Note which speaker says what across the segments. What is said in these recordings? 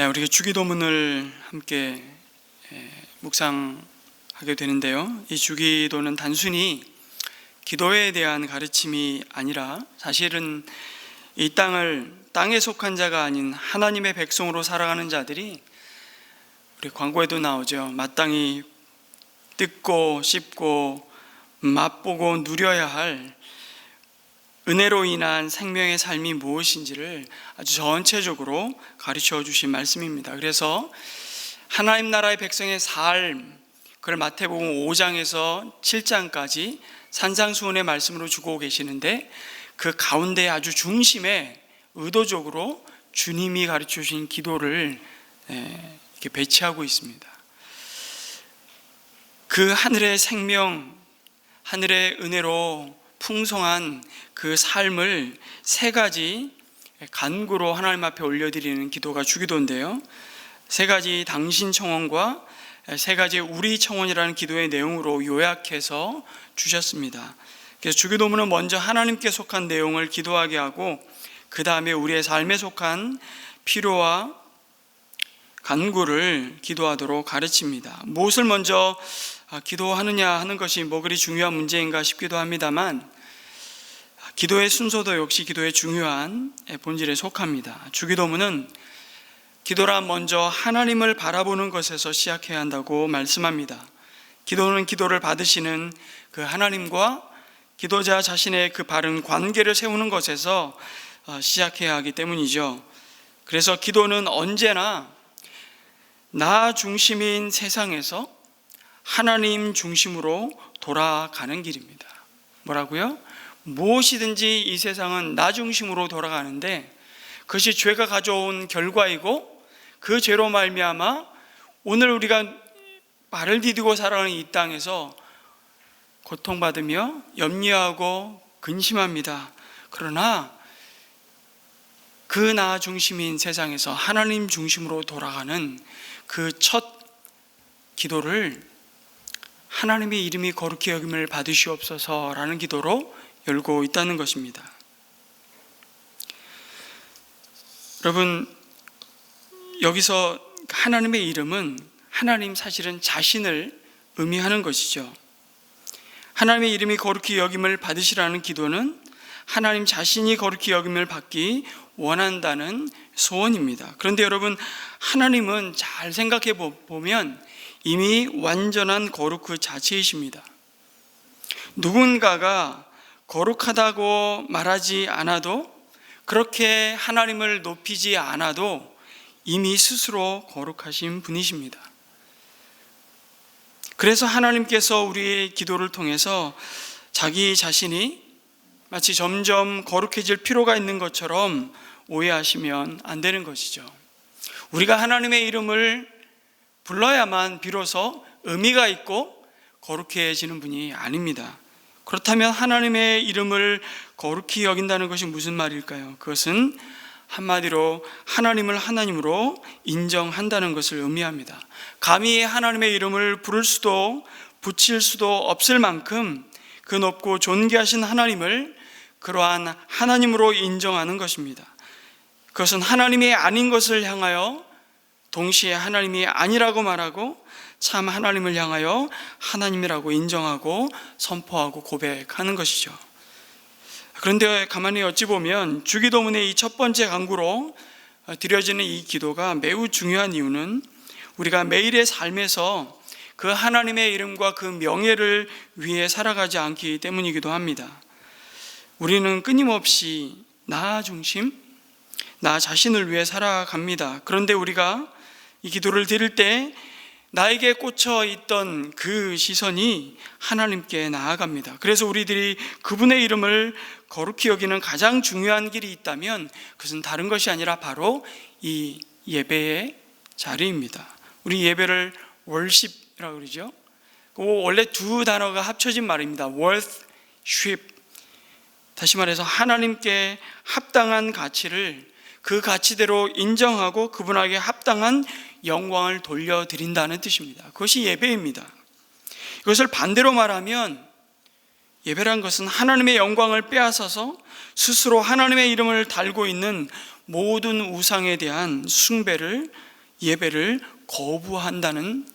Speaker 1: 우리가 주기도문을 함께 묵상하게 되는데요. 이 주기도는 단순히 기도에 대한 가르침이 아니라 사실은 이 땅에 속한 자가 아닌 하나님의 백성으로 살아가는 자들이, 우리 광고에도 나오죠. 마땅히 뜯고 씹고 맛보고 누려야 할 은혜로 인한 생명의 삶이 무엇인지를 아주 전체적으로 가르쳐 주신 말씀입니다. 그래서 하나님 나라의 백성의 삶, 그걸 마태복음 5장에서 7장까지 산상수훈의 말씀으로 주고 계시는데, 그 가운데 아주 중심에 의도적으로 주님이 가르쳐 주신 기도를 이렇게 배치하고 있습니다. 그 하늘의 생명, 하늘의 은혜로 풍성한 그 삶을 세 가지 간구로 하나님 앞에 올려드리는 기도가 주기도인데요. 세 가지 당신 청원과 세 가지 우리 청원이라는 기도의 내용으로 요약해서 주셨습니다. 그래서 주기도문은 먼저 하나님께 속한 내용을 기도하게 하고, 그 다음에 우리의 삶에 속한 필요와 간구를 기도하도록 가르칩니다. 무엇을 먼저 기도하느냐 하는 것이 뭐 그리 중요한 문제인가 싶기도 합니다만, 기도의 순서도 역시 기도의 중요한 본질에 속합니다. 주기도문은 기도란 먼저 하나님을 바라보는 것에서 시작해야 한다고 말씀합니다. 기도는 기도를 받으시는 그 하나님과 기도자 자신의 그 바른 관계를 세우는 것에서 시작해야 하기 때문이죠. 그래서 기도는 언제나 나 중심인 세상에서 하나님 중심으로 돌아가는 길입니다. 뭐라고요? 무엇이든지 이 세상은 나 중심으로 돌아가는데, 그것이 죄가 가져온 결과이고, 그 죄로 말미암아 오늘 우리가 발을 디디고 살아가는 이 땅에서 고통받으며 염려하고 근심합니다. 그러나 그 나 중심인 세상에서 하나님 중심으로 돌아가는 그 첫 기도를 하나님의 이름이 거룩히 여김을 받으시옵소서라는 기도로 열고 있다는 것입니다. 여러분, 여기서 하나님의 이름은 하나님 사실은 자신을 의미하는 것이죠. 하나님의 이름이 거룩히 여김을 받으시라는 기도는 하나님 자신이 거룩히 여김을 받기 원한다는 소원입니다. 그런데 여러분, 하나님은 잘 생각해 보면 이미 완전한 거룩 그 자체이십니다. 누군가가 거룩하다고 말하지 않아도, 그렇게 하나님을 높이지 않아도 이미 스스로 거룩하신 분이십니다. 그래서 하나님께서 우리의 기도를 통해서 자기 자신이 마치 점점 거룩해질 필요가 있는 것처럼 오해하시면 안 되는 것이죠. 우리가 하나님의 이름을 불러야만 비로소 의미가 있고 거룩해지는 분이 아닙니다. 그렇다면 하나님의 이름을 거룩히 여긴다는 것이 무슨 말일까요? 그것은 한마디로 하나님을 하나님으로 인정한다는 것을 의미합니다. 감히 하나님의 이름을 부를 수도 붙일 수도 없을 만큼 그 높고 존귀하신 하나님을 그러한 하나님으로 인정하는 것입니다. 그것은 하나님이 아닌 것을 향하여 동시에 하나님이 아니라고 말하고, 참 하나님을 향하여 하나님이라고 인정하고 선포하고 고백하는 것이죠. 그런데 가만히 어찌 보면 주기도문의 이 첫 번째 간구로 드려지는 이 기도가 매우 중요한 이유는 우리가 매일의 삶에서 그 하나님의 이름과 그 명예를 위해 살아가지 않기 때문이기도 합니다. 우리는 끊임없이 나 중심, 나 자신을 위해 살아갑니다. 그런데 우리가 이 기도를 드릴 때 나에게 꽂혀 있던 그 시선이 하나님께 나아갑니다. 그래서 우리들이 그분의 이름을 거룩히 여기는 가장 중요한 길이 있다면 그것은 다른 것이 아니라 바로 이 예배의 자리입니다. 우리 예배를 worship이라고 그러죠. 원래 두 단어가 합쳐진 말입니다. worship. 다시 말해서 하나님께 합당한 가치를 그 가치대로 인정하고 그분에게 합당한 영광을 돌려드린다는 뜻입니다. 그것이 예배입니다. 이것을 반대로 말하면 예배란 것은 하나님의 영광을 빼앗아서 스스로 하나님의 이름을 달고 있는 모든 우상에 대한 숭배를, 예배를 거부한다는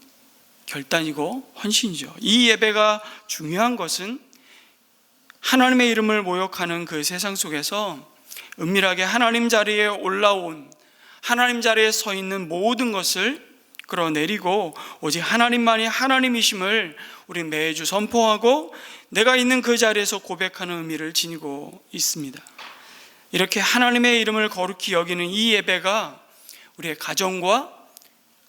Speaker 1: 결단이고 헌신이죠. 이 예배가 중요한 것은 하나님의 이름을 모욕하는 그 세상 속에서 은밀하게 하나님 자리에 올라온, 하나님 자리에 서 있는 모든 것을 끌어내리고 오직 하나님만이 하나님이심을 우리 매주 선포하고 내가 있는 그 자리에서 고백하는 의미를 지니고 있습니다. 이렇게 하나님의 이름을 거룩히 여기는 이 예배가 우리의 가정과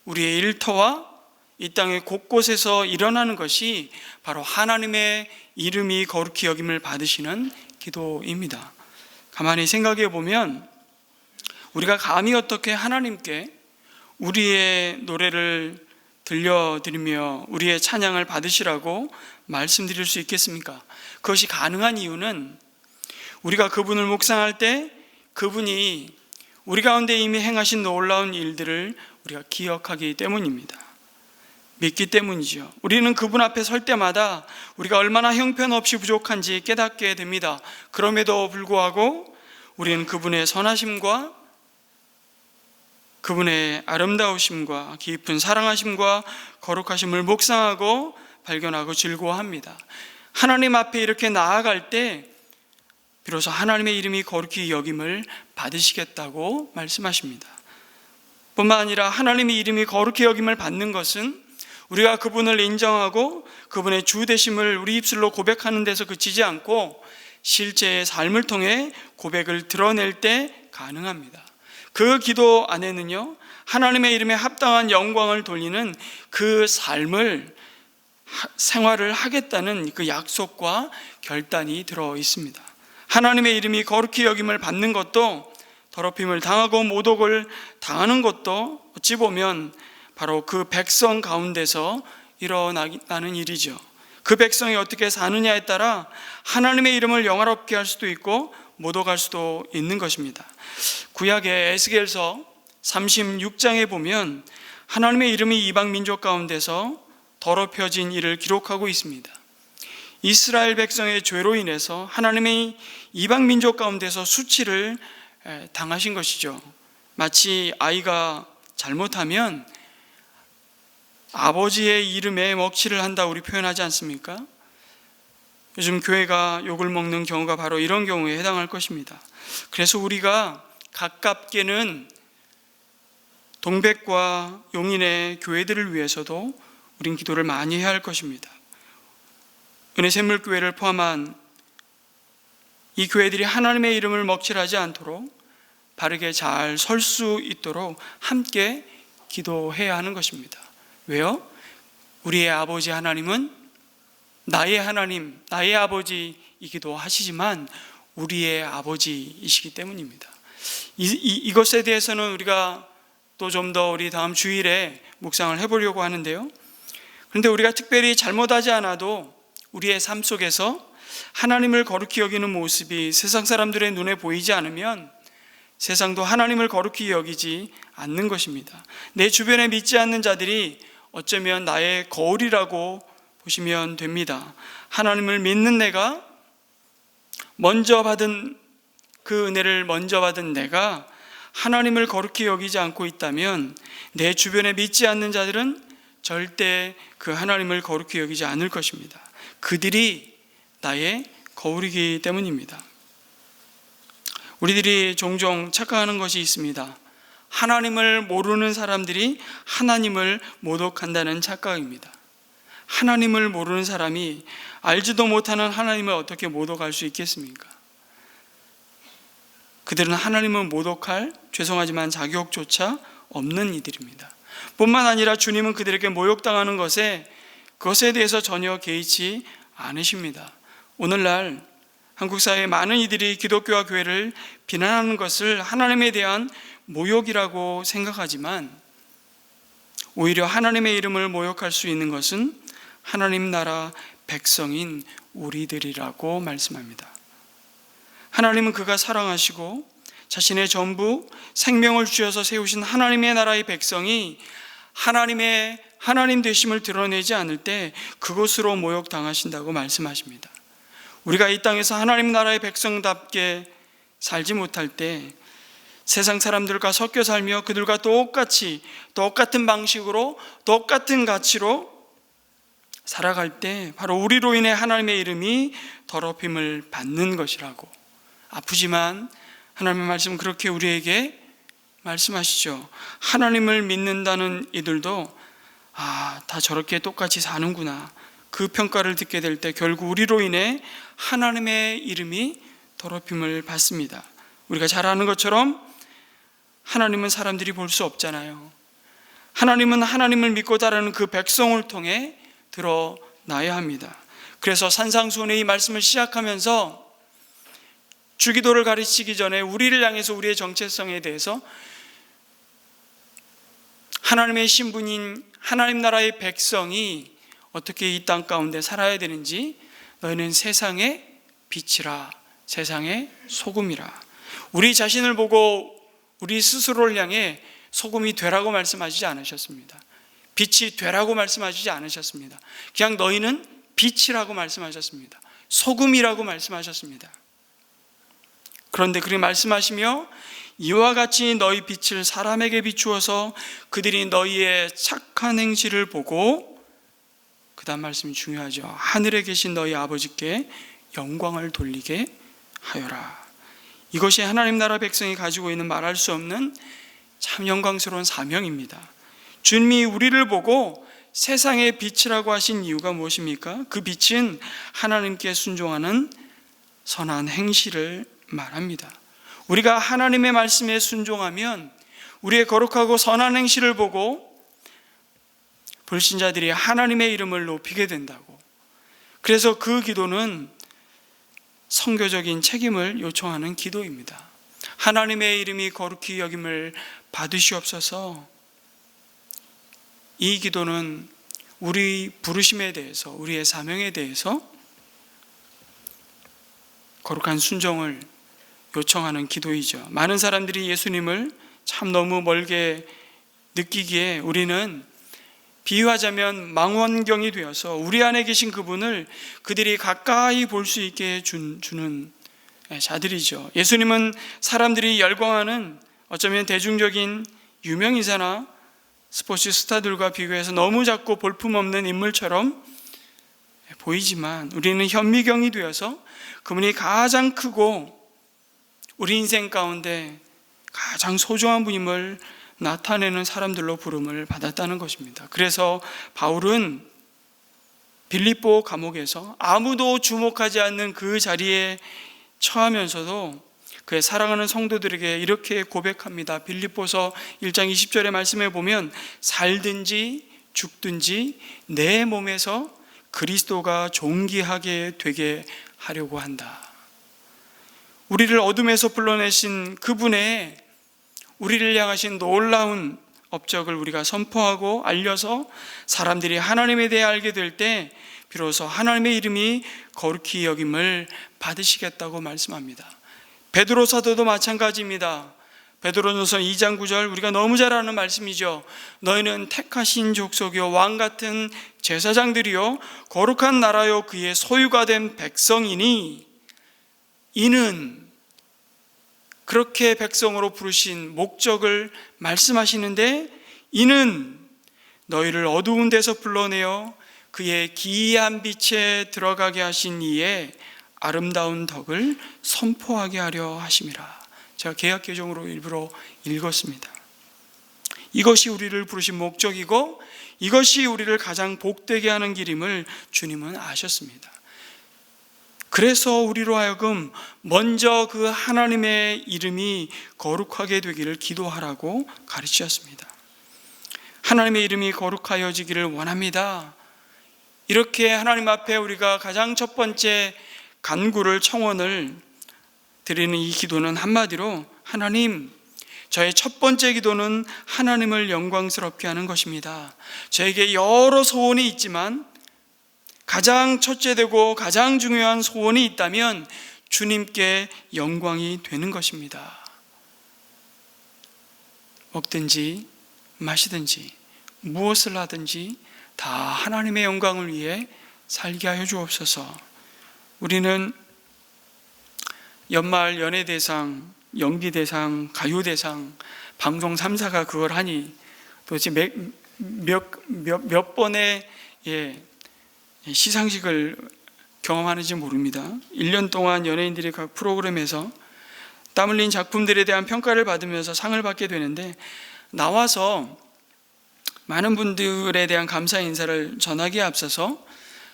Speaker 1: 우리의 일터와 이 땅의 곳곳에서 일어나는 것이 바로 하나님의 이름이 거룩히 여김을 받으시는 기도입니다. 가만히 생각해 보면 우리가 감히 어떻게 하나님께 우리의 노래를 들려드리며 우리의 찬양을 받으시라고 말씀드릴 수 있겠습니까? 그것이 가능한 이유는 우리가 그분을 묵상할 때 그분이 우리 가운데 이미 행하신 놀라운 일들을 우리가 기억하기 때문입니다. 믿기 때문이죠. 우리는 그분 앞에 설 때마다 우리가 얼마나 형편없이 부족한지 깨닫게 됩니다. 그럼에도 불구하고 우리는 그분의 선하심과 그분의 아름다우심과 깊은 사랑하심과 거룩하심을 묵상하고 발견하고 즐거워합니다. 하나님 앞에 이렇게 나아갈 때 비로소 하나님의 이름이 거룩히 여김을 받으시겠다고 말씀하십니다. 뿐만 아니라 하나님의 이름이 거룩히 여김을 받는 것은 우리가 그분을 인정하고 그분의 주 되심을 우리 입술로 고백하는 데서 그치지 않고 실제의 삶을 통해 고백을 드러낼 때 가능합니다. 그 기도 안에는요, 하나님의 이름에 합당한 영광을 돌리는 그 삶을, 생활을 하겠다는 그 약속과 결단이 들어 있습니다. 하나님의 이름이 거룩히 여김을 받는 것도, 더럽힘을 당하고 모독을 당하는 것도 어찌 보면 바로 그 백성 가운데서 일어나는 일이죠. 그 백성이 어떻게 사느냐에 따라 하나님의 이름을 영화롭게 할 수도 있고 모독할 수도 있는 것입니다. 구약의 에스겔서 36장에 보면 하나님의 이름이 이방 민족 가운데서 더럽혀진 일을 기록하고 있습니다. 이스라엘 백성의 죄로 인해서 하나님의 이방 민족 가운데서 수치를 당하신 것이죠. 마치 아이가 잘못하면 아버지의 이름에 먹칠을 한다 우리 표현하지 않습니까? 요즘 교회가 욕을 먹는 경우가 바로 이런 경우에 해당할 것입니다. 그래서 우리가 가깝게는 동백과 용인의 교회들을 위해서도 우린 기도를 많이 해야 할 것입니다. 은혜샘물교회를 포함한 이 교회들이 하나님의 이름을 먹칠하지 않도록 바르게 잘 설 수 있도록 함께 기도해야 하는 것입니다. 왜요? 우리의 아버지 하나님은 나의 하나님, 나의 아버지이기도 하시지만 우리의 아버지이시기 때문입니다. 이것에 대해서는 우리가 또 좀 더 우리 다음 주일에 묵상을 해보려고 하는데요. 그런데 우리가 특별히 잘못하지 않아도 우리의 삶 속에서 하나님을 거룩히 여기는 모습이 세상 사람들의 눈에 보이지 않으면 세상도 하나님을 거룩히 여기지 않는 것입니다. 내 주변에 믿지 않는 자들이 어쩌면 나의 거울이라고 보시면 됩니다. 하나님을 믿는 내가 먼저 받은 그 은혜를 먼저 받은 내가 하나님을 거룩히 여기지 않고 있다면 내 주변에 믿지 않는 자들은 절대 그 하나님을 거룩히 여기지 않을 것입니다. 그들이 나의 거울이기 때문입니다. 우리들이 종종 착각하는 것이 있습니다. 하나님을 모르는 사람들이 하나님을 모독한다는 착각입니다. 하나님을 모르는 사람이 알지도 못하는 하나님을 어떻게 모독할 수 있겠습니까? 그들은 하나님을 모독할 죄송하지만 자격조차 없는 이들입니다. 뿐만 아니라 주님은 그들에게 모욕당하는 그것에 대해서 전혀 개의치 않으십니다. 오늘날 한국 사회의 많은 이들이 기독교와 교회를 비난하는 것을 하나님에 대한 모욕이라고 생각하지만 오히려 하나님의 이름을 모욕할 수 있는 것은 하나님 나라 백성인 우리들이라고 말씀합니다. 하나님은 그가 사랑하시고 자신의 전부 생명을 주셔서 세우신 하나님의 나라의 백성이 하나님 되심을 드러내지 않을 때 그것으로 모욕당하신다고 말씀하십니다. 우리가 이 땅에서 하나님 나라의 백성답게 살지 못할 때 세상 사람들과 섞여 살며 그들과 똑같은 방식으로 똑같은 가치로 살아갈 때 바로 우리로 인해 하나님의 이름이 더럽힘을 받는 것이라고. 아프지만 하나님의 말씀은 그렇게 우리에게 말씀하시죠. 하나님을 믿는다는 이들도 다 저렇게 똑같이 사는구나. 그 평가를 듣게 될 때 결국 우리로 인해 하나님의 이름이 더럽힘을 받습니다. 우리가 잘 아는 것처럼 하나님은 사람들이 볼 수 없잖아요. 하나님은 하나님을 믿고 따르는 그 백성을 통해 드러나야 합니다. 그래서 산상수훈의 이 말씀을 시작하면서 주기도를 가르치기 전에 우리를 향해서 우리의 정체성에 대해서 하나님의 신분인 하나님 나라의 백성이 어떻게 이 땅 가운데 살아야 되는지, 너희는 세상의 빛이라, 세상의 소금이라. 우리 자신을 보고 우리 스스로를 향해 소금이 되라고 말씀하시지 않으셨습니다. 빛이 되라고 말씀하시지 않으셨습니다. 그냥 너희는 빛이라고 말씀하셨습니다. 소금이라고 말씀하셨습니다. 그런데 그렇게 말씀하시며 이와 같이 너희 빛을 사람에게 비추어서 그들이 너희의 착한 행실을 보고, 그 다음 말씀이 중요하죠. 하늘에 계신 너희 아버지께 영광을 돌리게 하여라. 이것이 하나님 나라 백성이 가지고 있는 말할 수 없는 참 영광스러운 사명입니다. 주님이 우리를 보고 세상의 빛이라고 하신 이유가 무엇입니까? 그 빛은 하나님께 순종하는 선한 행실을 말합니다. 우리가 하나님의 말씀에 순종하면 우리의 거룩하고 선한 행실을 보고 불신자들이 하나님의 이름을 높이게 된다고. 그래서 그 기도는 선교적인 책임을 요청하는 기도입니다. 하나님의 이름이 거룩히 여김을 받으시옵소서. 이 기도는 우리 부르심에 대해서, 우리의 사명에 대해서 거룩한 순종을 요청하는 기도이죠. 많은 사람들이 예수님을 참 너무 멀게 느끼기에 우리는 비유하자면 망원경이 되어서 우리 안에 계신 그분을 그들이 가까이 볼 수 있게 주는 자들이죠. 예수님은 사람들이 열광하는 어쩌면 대중적인 유명인사나 스포츠 스타들과 비교해서 너무 작고 볼품없는 인물처럼 보이지만 우리는 현미경이 되어서 그분이 가장 크고 우리 인생 가운데 가장 소중한 분임을 나타내는 사람들로 부름을 받았다는 것입니다. 그래서 바울은 빌립보 감옥에서 아무도 주목하지 않는 그 자리에 처하면서도 그의 사랑하는 성도들에게 이렇게 고백합니다. 빌립보서 1장 20절의 말씀에 보면 살든지 죽든지 내 몸에서 그리스도가 존귀하게 되게 하려고 한다. 우리를 어둠에서 불러내신 그분의 우리를 향하신 놀라운 업적을 우리가 선포하고 알려서 사람들이 하나님에 대해 알게 될 때 비로소 하나님의 이름이 거룩히 여김을 받으시겠다고 말씀합니다. 베드로 사도도 마찬가지입니다. 베드로전서 2장 9절, 우리가 너무 잘 아는 말씀이죠. 너희는 택하신 족속이요 왕같은 제사장들이요 거룩한 나라요 그의 소유가 된 백성이니, 이는 그렇게 백성으로 부르신 목적을 말씀하시는데, 이는 너희를 어두운 데서 불러내어 그의 기이한 빛에 들어가게 하신 이의 아름다운 덕을 선포하게 하려 하심이라. 제가 개역개정으로 일부러 읽었습니다. 이것이 우리를 부르신 목적이고 이것이 우리를 가장 복되게 하는 길임을 주님은 아셨습니다. 그래서 우리로 하여금 먼저 그 하나님의 이름이 거룩하게 되기를 기도하라고 가르치셨습니다. 하나님의 이름이 거룩하여지기를 원합니다. 이렇게 하나님 앞에 우리가 가장 첫 번째 간구를, 청원을 드리는 이 기도는 한마디로, 하나님, 저의 첫 번째 기도는 하나님을 영광스럽게 하는 것입니다. 저에게 여러 소원이 있지만 가장 첫째되고 가장 중요한 소원이 있다면 주님께 영광이 되는 것입니다. 먹든지 마시든지 무엇을 하든지 다 하나님의 영광을 위해 살게 하여 주옵소서. 우리는 연말 연예대상 연기 대상, 가요 대상, 방송 3사가 그걸 하니 도대체 몇 번의 시상식을 경험하는지 모릅니다. 1년 동안 연예인들이 각 프로그램에서 땀 흘린 작품들에 대한 평가를 받으면서 상을 받게 되는데, 나와서 많은 분들에 대한 감사 인사를 전하기에 앞서서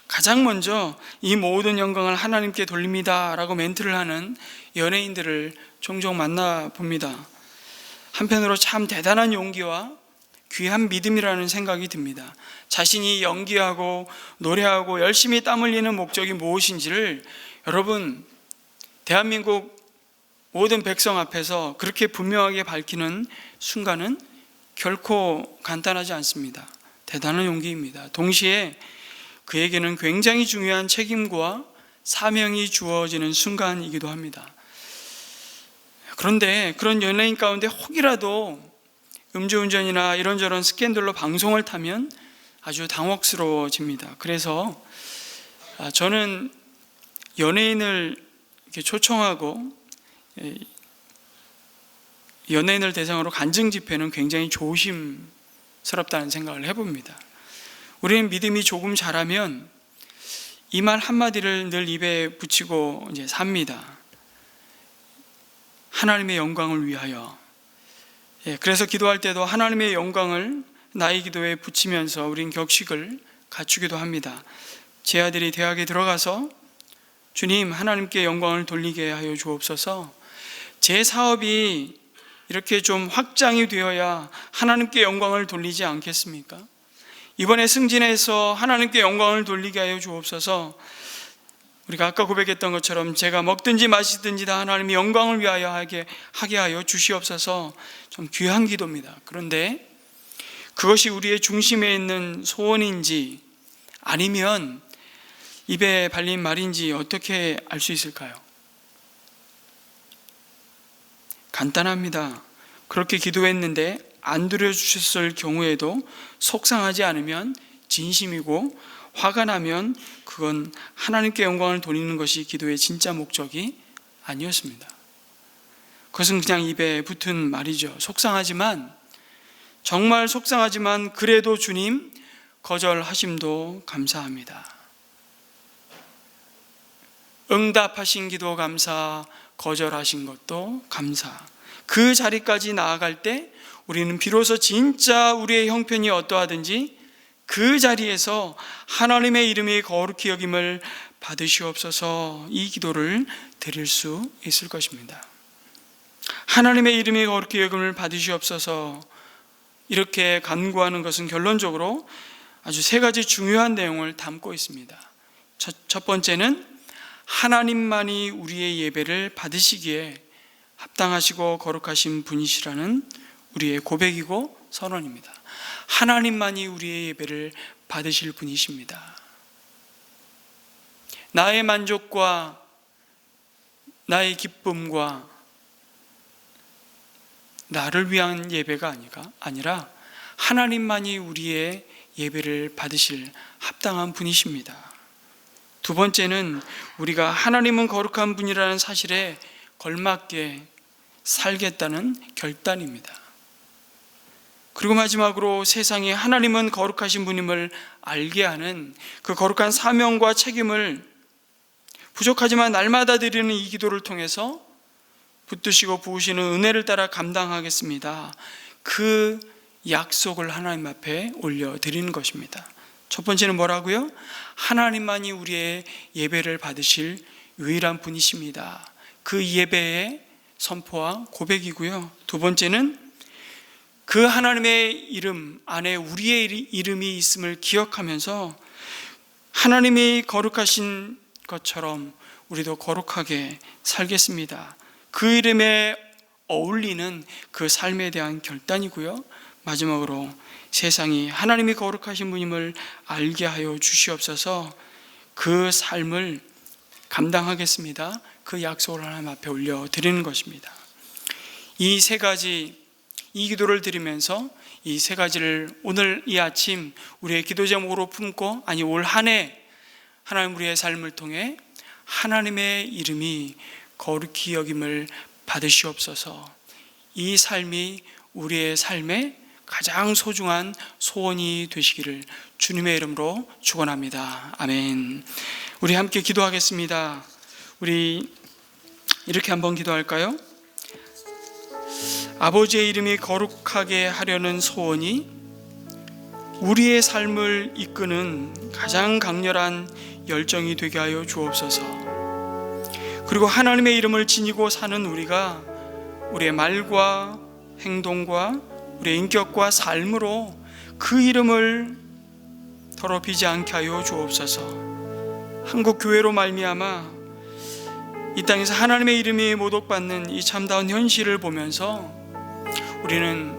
Speaker 1: 가장 먼저 이 모든 영광을 하나님께 돌립니다 라고 멘트를 하는 연예인들을 종종 만나봅니다. 한편으로 참 대단한 용기와 귀한 믿음이라는 생각이 듭니다. 자신이 연기하고 노래하고 열심히 땀 흘리는 목적이 무엇인지를 여러분, 대한민국 모든 백성 앞에서 그렇게 분명하게 밝히는 순간은 결코 간단하지 않습니다. 대단한 용기입니다. 동시에 그에게는 굉장히 중요한 책임과 사명이 주어지는 순간이기도 합니다. 그런데 그런 연예인 가운데 혹이라도 음주운전이나 이런저런 스캔들로 방송을 타면 아주 당혹스러워집니다. 그래서 저는 연예인을 이렇게 초청하고 연예인을 대상으로 간증 집회는 굉장히 조심스럽다는 생각을 해봅니다. 우리는 믿음이 조금 자라면 이 말 한마디를 늘 입에 붙이고 이제 삽니다. 하나님의 영광을 위하여. 그래서 기도할 때도 하나님의 영광을 나의 기도에 붙이면서 우린 격식을 갖추기도 합니다. 제 아들이 대학에 들어가서 주님, 하나님께 영광을 돌리게 하여 주옵소서. 제 사업이 이렇게 좀 확장이 되어야 하나님께 영광을 돌리지 않겠습니까? 이번에 승진해서 하나님께 영광을 돌리게 하여 주옵소서. 우리가 아까 고백했던 것처럼 제가 먹든지 마시든지 다 하나님의 영광을 위하여 하게 하여 주시옵소서. 좀 귀한 기도입니다. 그런데 그것이 우리의 중심에 있는 소원인지 아니면 입에 발린 말인지 어떻게 알 수 있을까요? 간단합니다. 그렇게 기도했는데 안 들어주셨을 경우에도 속상하지 않으면 진심이고, 화가 나면 그건 하나님께 영광을 돌리는 것이 기도의 진짜 목적이 아니었습니다. 그것은 그냥 입에 붙은 말이죠. 속상하지만, 정말 속상하지만 그래도 주님 거절하심도 감사합니다. 응답하신 기도 감사, 거절하신 것도 감사. 그 자리까지 나아갈 때 우리는 비로소 진짜 우리의 형편이 어떠하든지 그 자리에서 하나님의 이름이 거룩히 여김을 받으시옵소서, 이 기도를 드릴 수 있을 것입니다. 하나님의 이름이 거룩히 여김을 받으시옵소서, 이렇게 간구하는 것은 결론적으로 아주 세 가지 중요한 내용을 담고 있습니다. 첫 번째는 하나님만이 우리의 예배를 받으시기에 합당하시고 거룩하신 분이시라는 우리의 고백이고 선언입니다. 하나님만이 우리의 예배를 받으실 분이십니다. 나의 만족과 나의 기쁨과 나를 위한 예배가 아니라 하나님만이 우리의 예배를 받으실 합당한 분이십니다. 두 번째는 우리가 하나님은 거룩한 분이라는 사실에 걸맞게 살겠다는 결단입니다. 그리고 마지막으로 세상에 하나님은 거룩하신 분임을 알게 하는 그 거룩한 사명과 책임을 부족하지만 날마다 드리는 이 기도를 통해서 붙드시고 부으시는 은혜를 따라 감당하겠습니다. 그 약속을 하나님 앞에 올려드리는 것입니다. 첫 번째는 뭐라고요? 하나님만이 우리의 예배를 받으실 유일한 분이십니다. 그 예배의 선포와 고백이고요. 두 번째는 그 하나님의 이름 안에 우리의 이름이 있음을 기억하면서 하나님이 거룩하신 것처럼 우리도 거룩하게 살겠습니다. 그 이름에 어울리는 그 삶에 대한 결단이고요. 마지막으로 세상이 하나님이 거룩하신 분임을 알게 하여 주시옵소서, 그 삶을 감당하겠습니다. 그 약속을 하나님 앞에 올려드리는 것입니다. 이 세 가지, 이 기도를 드리면서 이 세 가지를 오늘 이 아침 우리의 기도 제목으로 품고, 아니 올 한 해 하나님 우리의 삶을 통해 하나님의 이름이 거룩히 여김을 받으시옵소서. 이 삶이 우리의 삶의 가장 소중한 소원이 되시기를 주님의 이름으로 축원합니다. 아멘. 우리 함께 기도하겠습니다. 우리 이렇게 한번 기도할까요? 아버지의 이름이 거룩하게 하려는 소원이 우리의 삶을 이끄는 가장 강렬한 열정이 되게 하여 주옵소서. 그리고 하나님의 이름을 지니고 사는 우리가 우리의 말과 행동과 우리의 인격과 삶으로 그 이름을 더럽히지 않게 하여 주옵소서. 한국 교회로 말미암아 이 땅에서 하나님의 이름이 모독받는 이 참다운 현실을 보면서 우리는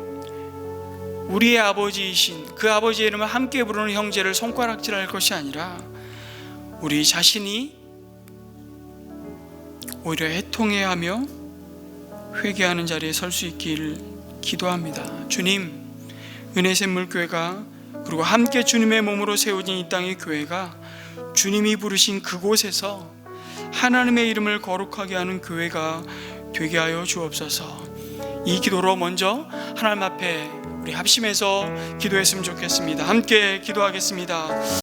Speaker 1: 우리의 아버지이신 그 아버지의 이름을 함께 부르는 형제를 손가락질할 것이 아니라 우리 자신이 오히려 애통해하며 회개하는 자리에 설 수 있기를 기도합니다. 주님, 은혜샘물교회가 그리고 함께 주님의 몸으로 세워진 이 땅의 교회가 주님이 부르신 그곳에서 하나님의 이름을 거룩하게 하는 교회가 되게 하여 주옵소서. 이 기도로 먼저 하나님 앞에 우리 합심해서 기도했으면 좋겠습니다. 함께 기도하겠습니다.